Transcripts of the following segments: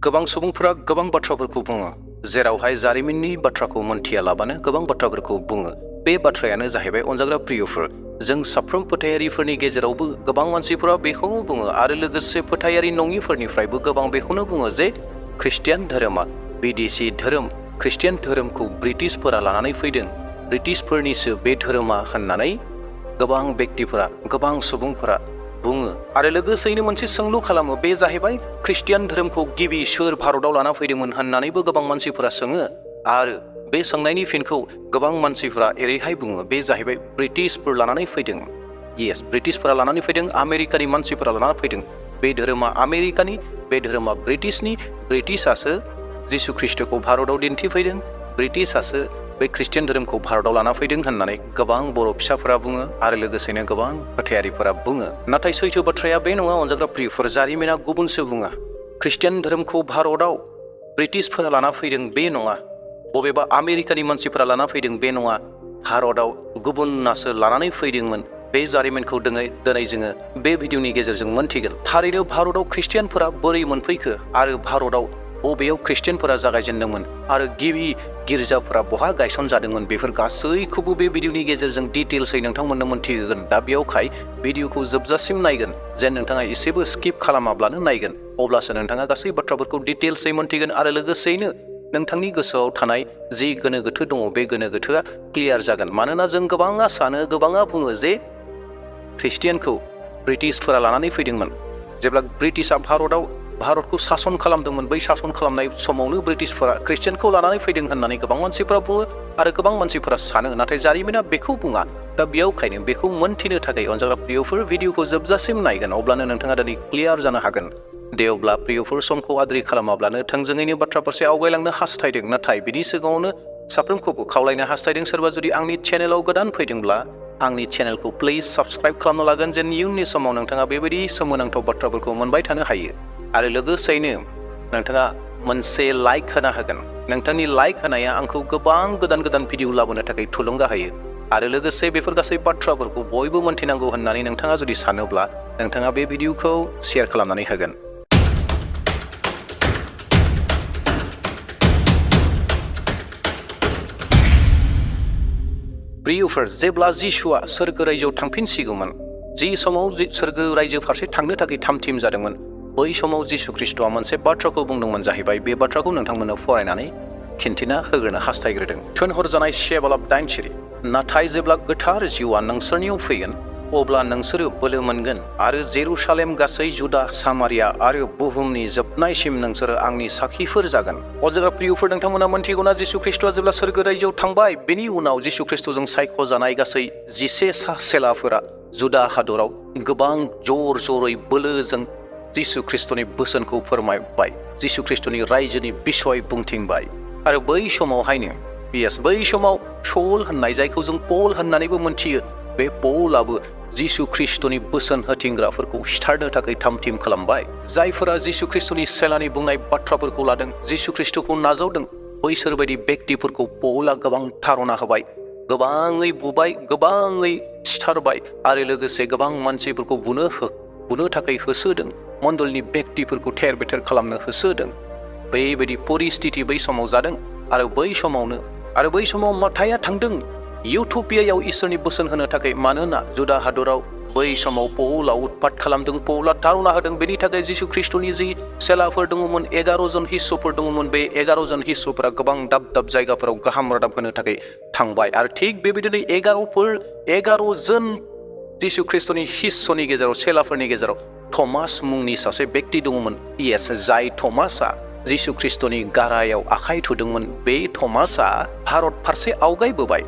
गोबां सुबुंफोरा गोबां बाथ्राफोरखौ बुङो जेरावहाय जारिमिननि बाथ्राखौ मोनथियालाबानो गोबां बाथ्राफोरखौ बुङो। बे बाथ्रायानो जाहैबाय अनजाग्रा प्रियफोर, जों साफ्रोम फोथायारिफोरनि गेजेरावबो गोबां मानसिफोरा बेखौनो बुङो आरो लोगोसे फोथायारि नङिफोरनिफ्रायबो गोबां बेखौनो बुङो जे ख्रिस्टियान धोरोमा बिदेशी धोरोम, ख्रिस्टियान धोरोमखौ ब्रिटिशफोरा लानानै फैदों, ब्रिटिशफोरनिसो बे धोरोमा होननानै गोबां व्यक्तिफोरा गोबां सुबुंफोरा बुङो आरो लोगोसेयैनो मोनसे सोंलु खालामो, बे जाहैबाय ख्रिस्टियान धोरोमखौ गिबि सोर भारताव लाना फैदोंमोन होननानैबो गोबां मानसिफोरा सोङो आरो बे सोंनायनि फिनखौ गोबां मानसिफोरा एरैहाय बुङो, बे जाहैबाय ब्रिटिशफोर लानानै फैदों। येस, ब्रिटिशफोरा लानानै फैदों, आमेरिकानि मानसिफोरा लानानै फैदों। बे धोरोमा आमेरिकानि, बे धोरोमा ब्रिटिशनि, ब्रिटिशासो जिसु ख्रिस्टखौ भारताव दिन्थिफैदों, ब्रिटिशासो बे ख्रिस्टियान धोरोमखौ भारताव लाना फैदों होननानै गोबां बर' फिसाफोरा बुङो आरो लोगोसेनो गोबां फोथायारिफोरा बुङो। नाथाय सैथो बाथ्राया बे नङा अनजाग्रा प्रियफोर, जारिमिना गुबुनसो बुङो। ख्रिस्टियान धोरोमखौ भारताव ब्रिटिशफोरा लाना फैदों बे नङा, बबेबा आमेरिकानि मानसिफोरा लाना फैदों बे नङा, भारताव गुबुनासो लानानै फैदोंमोन। बे जारिमिनखौ दिनै जोङो बे भिडिअनि गेजेरजों मोनथिगोन। थारैनो भारताव ख्रिस्टियानफोरा बोरै मोनफैखो आरो भारताव बबेयाव ख्रिस्टियानफोरा जागायजेनदोंमोन आरो गिबि गिर्जाफोरा बहा गायसनजादोंमोन, बेफोर गासैखौबो बे भिडिअनि गेजेरजों डिटेल्सै नोंथांमोननो मोनथिहोगोन। दा बेयावखाय भिडिअखौ जोबजासिम नायगोन, जेन नोंथाङा एसेबो स्किप खालामाब्लानो नायगोन, अब्लासो नोंथाङा गासै बाथ्राफोरखौ डिटेल्सै मोनथिगोन आरो लोगोसेयैनो नोंथांनि गोसोआव थानाय जि गोनो गोथो दङ बे गोनो गोथोआ क्लियार जागोन। मानोना जों गोबाङा सानो, गोबाङा बुङो जे ख्रिस्टियानखौ ब्रिटिशफोरा लानानै फैदोंमोन। जेब्ला ब्रिटिशआ भारतखौ सासन खालामदोंमोन, बै सासन खालामनाय समावनो ब्रिटिशफोरा ख्रिस्टियानखौ लानानै फैदों होननानै गोबां मानसिफोरा बुङो आरो गोबां मानसिफोरा सानो, नाथाय जारिमिना बेखौ बुङा। दा बेयावखायनो बेखौ मोनथिनो थाखाय अनजाग्रा प्रियफोर भिडिअखौ जोबजासिम नायगोन, अब्लानो नोंथाङा दिनै क्लियार जानो हागोन। दे अब्ला प्रियफोर, समखौ आद्रि खालामाब्लानो थोंजोङैनो बाथ्रा फारसे आवगायलांनो हास्थायदों, नाथाय बिनि सिगाङावनो साफ्रोमखौबो खावलायनो हास्थायदों, सोरबा जुदि आंनि चेनेलाव गोदान फैदोंब्ला आंनि चेनेलखौ प्लिज साबस्क्राइब खालामनो लागोन, जेन इयुननि समाव नोंथाङा बेबायदि सोमोनांथाव बाथ्राफोरखौ मोनबाय थानो हायो। आरो लोगोसेयैनो नोंथाङा मोनसे लाइक होना होगोन। नोंथांनि लाइक होनाया आंखौ गोबां गोदान भिडिअ लाबोनो थाखाय थुलुंगा होयो आरो लोगोसे बेफोर गासै बाथ्राफोरखौ बयबो मोनथिनांगौ होननानै नोंथाङा जुदि सानोब्ला नोंथाङा बे भिडिअखौ शेयार खालामनानै होगोन। प्रियफोर, जेब्ला जिसुआ सोरगो रायजोआव थांफिनसिगौमोन, जि समाव सोरगो रायजो फारसे थांनो थाखाय थामथिम जादोंमोन, बै समाव जिसु ख्रिस्ट'आ मोनसे बाथ्राखौ बुंदोंमोन जाहैबाय। बे बाथ्राखौ नोंथांमोननो फरायनानै खिन्थिना होग्रोनो हास्थायग्रोदों। थोनहरजानाय सेबालाब दाइनसिरि, नाथाय जेब्ला गोथार जिउआ नोंसोरनियाव फैगोन, अब्ला नोंसोरो बोलो मोनगोन आरो जेरुसालेम, गासै जुदा, सामारिया आरो बुहुमनि जोबनायसिम नोंसोरो आंनि साखिफोर जागोन। अनजाग्रा प्रियफोर, नोंथांमोना मोनथिगौना जिसु ख्रिस्ट'आ जेब्ला सोरगो रायजोआव थांबाय, बेनि उनाव जिसु ख्रिस्ट'जों सायख'जानाय गासै 11 सेलाफोरा जुदा हादराव गोबां जरै बोलोजों जिसु ख्रिस्ट'नि बोसोनखौ फोरमायबाय, जिसु ख्रिस्ट'नि रायजोनि बिसय बुंथिंबाय। आरो बै समावहायनो बै समाव शौल होननाय, जायखौ जों पल होननानैबो मोनथियो, बे पलाबो जिसु ख्रिस्ट'नि बोसोन होथिंग्राफोरखौ सिथारनो थाखाय थामथिम खालामबाय। जायफोरा जिसु ख्रिस्ट'नि सेलानि बुंनाय बाथ्राफोरखौ लादों, जिसु ख्रिस्ट'खौ नाजावदों, बैसोरबायदि व्यक्तिफोरखौ पला गोबां थारना होबाय, गोबाङै बुबाय, गोबाङै सिथारबाय आरो लोगोसे गोबां मानसिफोरखौ बुनो थाखाय होसोदों, मण्डलनि व्यक्तिफोरखौ थेर बेथेर खालामनो होसोदों। बेबायदि परिस्थिति बै समाव जादों आरो बै समाव माथाया थांदों इउथुपियायाव इसोरनि बोसोन होनो थाखाय। मानोना जुदा हादराव बै समाव पौला उत्पात खालामदों, पौला थारना होदों। बेनि थाखाय जिसु ख्रिस्ट'नि जि सेलाफोर दङमोन, 11 जन हिस्स'फोर दङमोन, बे 11 जन हिस्स'फोरा गोबां दाब जायगाफोराव गाहाम रादाब होनो थाखाय थांबाय। आरो थिग बेबायदिनो 11 जन जिसु ख्रिस्ट'नि हिस्स'नि गेजेराव, सेलाफोरनि गेजेराव थमास मुंनि सासे व्यक्ति दङमोन। येस, जाय थमासआ जिसु ख्रिस्ट'नि गारायाव आखाइ थुदोंमोन, बे थमासआ भारत फारसे आवगायबोबाय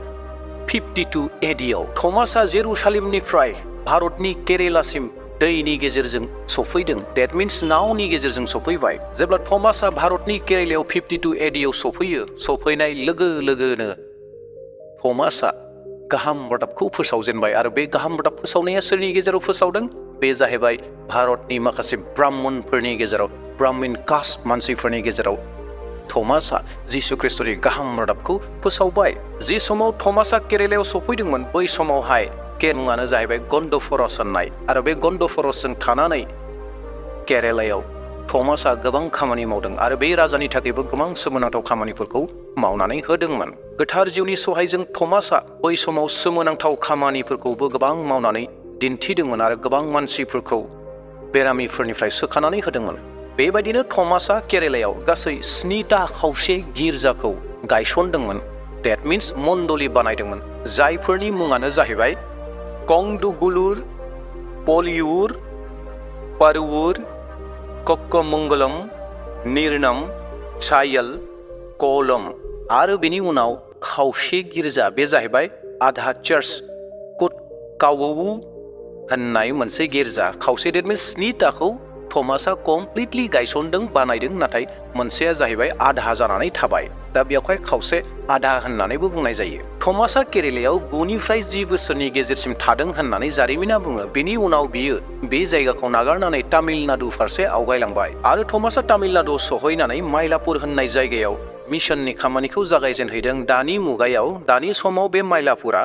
52 एडियाव। थमासआ जेरुसालेमनिफ्राय भारतनि केरेलासिम दैनि गेजेरजों सफैदों। डेट मिन्स नावनि गेजेरजों सफैबाय। जेब्ला थमासआ भारतनि केरेलायाव 52 एडियाव सफैनाय लोगो लोगोनो थमासआ गाहाम रादाबखौ फोसावजेनबाय। आरो बे गाहाम रादाब फोसावनाया सोरनि गेजेराव फोसावदों? बे जाहैबाय भारतनि माखासे ब्राह्मणफोरनि गेजेराव, ब्राह्मण कास्ट मानसिफोरनि गेजेराव थमासआ जिसु ख्रिस्ट'नि गाहाम रादाबखौ फोसावबाय। जि समाव थमासआ केरेलायाव सफैदोंमोन, बै समावहाय मुङानो जाहैबाय गन्ड'फरस होननाय। आरो बे गन्ड'फरसजों थानानै केरेलायाव थमासआ गोबां खामानि मावदों आरो बे राजानि थाखायबो गोबां सोमोनांथाव खामानिफोरखौ मावनानै होदोंमोन। गोथार जिउनि सहायजों थमासआ बै समाव सोमोनांथाव खामानिफोरखौबो गोबां मावनानै दिन्थिदोंमोन आरो गोबां मानसिफोरखौ बेरामिफोरनिफ्राय सोखानानै होदोंमोन। बेबायदिनो थमासआ केरेलायाव गासै 7टा खावसे गिर्जाखौ गायसनदोंमोन। डेट मिन्स मण्डलि बानायदोंमोन, जायफोरनि मुङानो जाहैबाय कंदुगुलुर, पलियुर, पारुवुर, कक्कमंगलम, निरनम, चायल, कोलम आरो बेनि उनाव खावसे गिर्जा, बे जाहैबाय आधा चार्च कुटकावु होननाय मोनसे गिर्जा। खावसे डेट मिन्स 7टाखौ थमासआ कमप्लिटलि गायसनदों, बानायदों, नाथाय मोनसेया जाहैबाय आधा जानानै थाबाय। दा बेवहाय खावसे आधा होननानैबो बुंनाय जायो। थमासआ केरेलायाव 9निफ्राय 10 बोसोरनि गेजेरसिम थादों होननानै जारिमिना बुङो। बेनि उनाव बियो बे जायगाखौ नागारनानै तामिलनाडु फारसे आवगायलांबाय आरो थमासआ तामिलनाडुआव सहैनानै माइलापुर होननाय जायगायाव मिशननि खामानिखौ जागायजेनहैदों। दानि समाव बे माइलापुरा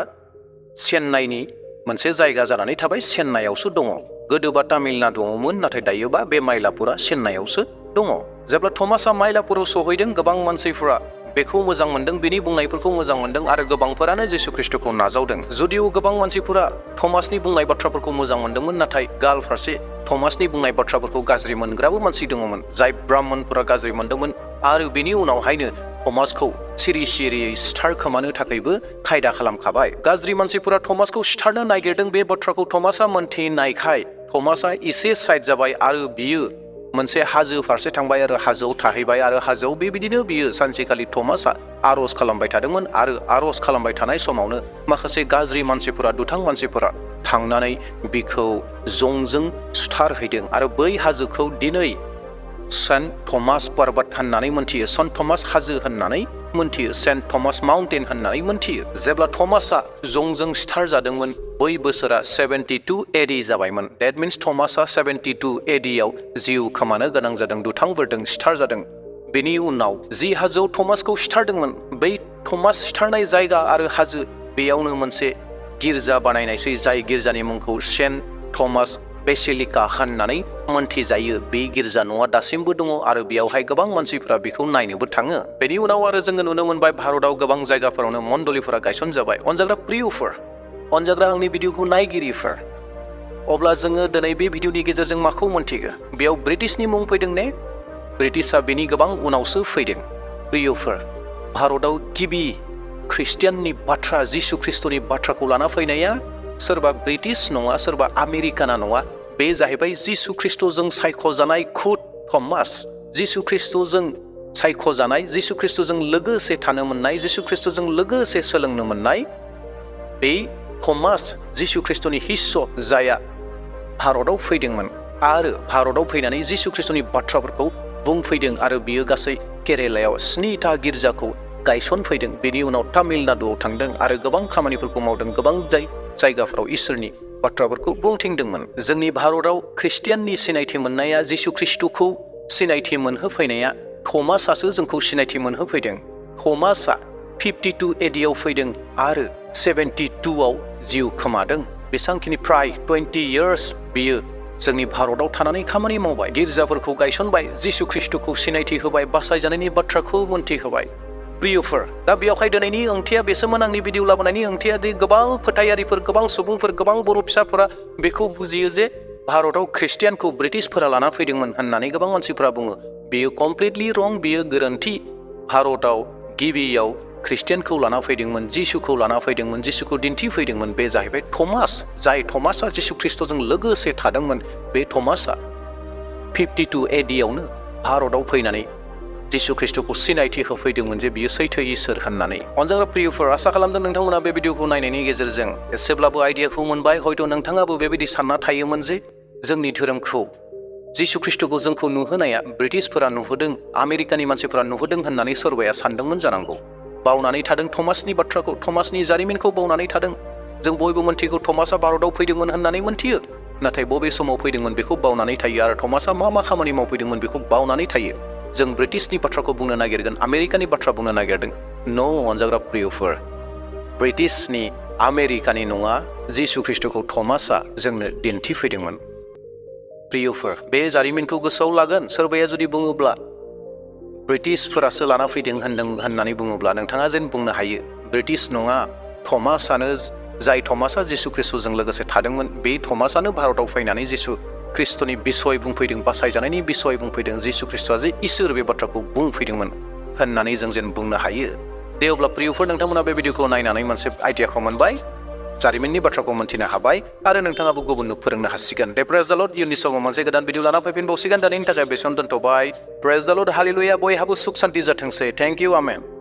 चेन्नाइनि मोनसे जायगा जानानै थाबाय, चेन्नाइआवसो दङ। गोदोबा तामिलनाडुआवमोन, नाथाय दायोबा बे माइलापुरा चेन्नाइआवसो दङ। जेब्ला थमासआ माइलापुराव सहैदों, गोबां मानसिफोरा बेखौ मोजां मोनदों, बिनि बुंनायफोरखौ मोजां मोनदों आरो गोबांफोरानो जिसु ख्रिस्टखौ नाजावदों। जुदिअ गोबां मानसिफोरा थमासनि बुंनाय बाथ्राफोरखौ मोजां मोनदोंमोन, नाथाय गाल फारसे थमासनि बुंनाय बाथ्राफोरखौ गाज्रि मोनग्राबो मानसि दङमोन, जाय ब्राह्मणफोरा गाज्रि मोनदोंमोन आरो बेनि उनावहायनो थमासखौ सिरि सिरियै सिथारखोमानो थाखायबो खायदा खालामखाबाय। गाज्रि मानसिफोरा थमासखौ सिथारनो नागिरदों। बे बाथ्राखौ थमासआ मोनथिनायखाय थमासआ एसे साइड जाबाय आरो बियो मोनसे हाजो फारसे थांबाय आरो हाजोआव थाहैबाय आरो हाजोआव बेबायदिनो बियो सानसेखालि थमासआ आर'ज खालामबाय थादोंमोन आरो आर'ज खालामबाय थानाय समावनो माखासे गाज्रि मानसिफोरा, दुथां मानसिफोरा थांनानै बिखौ जंजों सुथारहैदों आरो बै हाजोखौ दिनै सेन्ट थमास पर्बत होननानै मोनथियो, सेन्ट थमास हाजो होननानै मोनथियो, सेन्ट थमास माउन्टेन होननानै मोनथियो। जेब्ला थमासआ जंजों सिथार जादोंमोन, बै बोसोरा 72 AD जाबायमोन। डेट मिन्स थमासआ 72 ADआव जिउ खोमानो गोनां जादों, दुथांफोरजों सिथार जादों। बेनि उनाव जि हाजोआव थमासखौ सिथारदोंमोन, बै थमास सिथारनाय जायगा आरो हाजो, बेयावनो मोनसे गिर्जा बानायनायसै, जाय गिर्जानि मुंखौ सेन्ट थमास बेसिलिका होननानै मोनथिजायो। बे गिर्जा न'आ दासिमबो दङ आरो बेयावहाय गोबां मानसिफोरा बेखौ नायनोबो थाङो। बेनि उनाव आरो जोङो नुनो मोनबाय भारताव गोबां जायगाफोरावनो मण्डलिफोरा गायसनजाबाय। अनजाग्रा प्रियफोर, अनजाग्रा आंनि भिडिअखौ नायगिरिफोर, अब्ला जोङो दिनै बे भिडिअनि गेजेरजों माखौ मोनथिगो? बेयाव ब्रिटिशनि मुं फैदों ने? ब्रिटिशआ बेनि गोबां उनावसो फैदों। प्रियफोर, भारताव गिबि ख्रिस्टियाननि बाथ्रा, जिसु ख्रिस्टनि बाथ्राखौ लाना फैनाया सोरबा ब्रिटिश नङा, सोरबा आमेरिकाना नङा, बे जाहैबाय जिसु ख्रिस्टजों सायख'जानाय खुद थमास। जिसु ख्रिस्टजों सायख'जानाय, जिसु ख्रिस्टजों लोगोसे थानो मोननाय, जिसु ख्रिस्टजों लोगोसे सोलोंनो मोननाय बे थमास, जिसु ख्रिस्टनि हिस्स', जायआ भारताव फैदोंमोन आरो भारताव फैनानै जिसु ख्रिस्टनि बाथ्राफोरखौ बुंफैदों आरो बियो गासै केरेलायाव 7टा गिर्जाखौ गायसनफैदों। बेनि उनाव तामिलनाडुआव थांदों आरो गोबां खामानिफोरखौ मावदों, गोबां जायगाफोराव इसोरनि बाथ्राफोरखौ बुंथिंदोंमोन। जोंनि भारताव ख्रिस्टियाननि सिनायथि मोननाया, जिसु ख्रिस्टखौ सिनायथि मोनहोफैनाया थमासआसो जोंखौ सिनायथि मोनहोफैदों। थमासआ 52 ADआव फैदों आरो 72आव जिउ खोमादों। बेसांखिनि प्राय 20 years बियो जोंनि भारताव थानानै खामानि मावबाय, गिर्जाफोरखौ गायसनबाय, जिसु ख्रिस्टखौ सिनायथि होबाय, बासायजानायनि बाथ्राखौ मोनथिहोबाय। प्रियफोर, दा बेवहाय दिनैनि ओंथिया बेसोमोन, आंनि भिडिअ लाबोनायनि ओंथिया दि गोबां फोथायारिफोर, गोबां सुबुंफोर, गोबां बर' फिसाफोरा बेखौ बुजियो जे भारताव ख्रिस्टियानखौ ब्रिटिशफोरा लाना फैदोंमोन होननानै गोबां मानसिफोरा बुङो। बेयो कमप्लिटलि रं, बेयो गोरोन्थि। भारताव गिबियाव ख्रिस्टियानखौ लाना फैदोंमोन, जिसुखौ लाना फैदोंमोन, जिसुखौ दिन्थिफैदोंमोन, बे जाहैबाय थमास। जाय थमासआ जिसु ख्रिस्टजों लोगोसे थादोंमोन, बे थमासआ 52 ADआवनो भारताव फैनानै जिसु ख्रिस्टखौ सिनायथि होफैदोंमोन जे बियो सैथो इसोर होननानै। अनजाग्रा प्रियफोर, आसा खालामदों नोंथांमोना बे भिडिअखौ नायनायनि गेजेरजों एसेब्लाबो आइडियाखौ मोनबाय। हयथ' नोंथाङाबो बेबायदि सानना थायोमोन जे जोंनि धोरोमखौ, जिसु ख्रिस्टखौ जोंखौ नुहोनाया ब्रिटिशफोरा नुहोदों, आमेरिकानि मानसिफोरा नुहोदों होननानै सोरबाया सानदोंमोन जानांगौ। बावनानै थादों थमासनि बाथ्राखौ, थमासनि जारिमिनखौ बावनानै थादों। जों बयबो मोनथिगौ थमासआ भारताव फैदोंमोन होननानै मोनथियो, नाथाय बबे समाव फैदोंमोन बेखौ बावनानै थायो आरो थमासआ मा मा खामानि मावफैदोंमोन बेखौ बावनानै थायो। जों ब्रिटिशनि बाथ्राखौ बुंनो नागिरगोन, आमेरिकानि बाथ्रा बुंनो नागिरदों। न' अनजाग्रा प्रियफोर, ब्रिटिशनि, आमेरिकानि नङा, जिसु ख्रिस्टखौ थमासआ जोंनो दिन्थिफैदोंमोन। प्रियफोर बे जारिमिनखौ गोसोआव लागोन। सोरबाया जुदि बुङोब्ला ब्रिटिशफोरासो लाना फैदों होननानै बुङोब्ला नोंथाङा जेन बुंनो हायो ब्रिटिश नङा, थमासआनो, जाय थमासआ जिसु ख्रिस्ट'जों लोगोसे थादोंमोन, बे थमासआनो भारताव फैनानै जिसु ख्रिस्ट'नि बिसय बुंफैदों, बासायजानायनि बिसय बुंफैदों, जिसु ख्रिस्ट'आ जे इसोर बे बाथ्राखौ बुंफैदोंमोन होननानै जों जेन बुंनो हायो। दे अब्ला प्रियफोर, नोंथांमोना बे भिडिअखौ नायनानै मोनसे आइडियाखौ मोनबाय, जारिमिननि बाथ्राखौ मोन्थिनो हाबाय आरो नोंथाङाबो गुबुननो फोरोंनो हासिगोन। दे प्रेज द लर्ड, इयुननि समाव मोनसे गोदान भिडिअ लाना फैफिनबावसिगोन। दिनैनि थाखाय बेसेयावनो दोनथ'बाय। प्रेज द लर्ड, हालेलुया, बयहाबो सुख सान्ति जाथोंसै। Thank you, amen.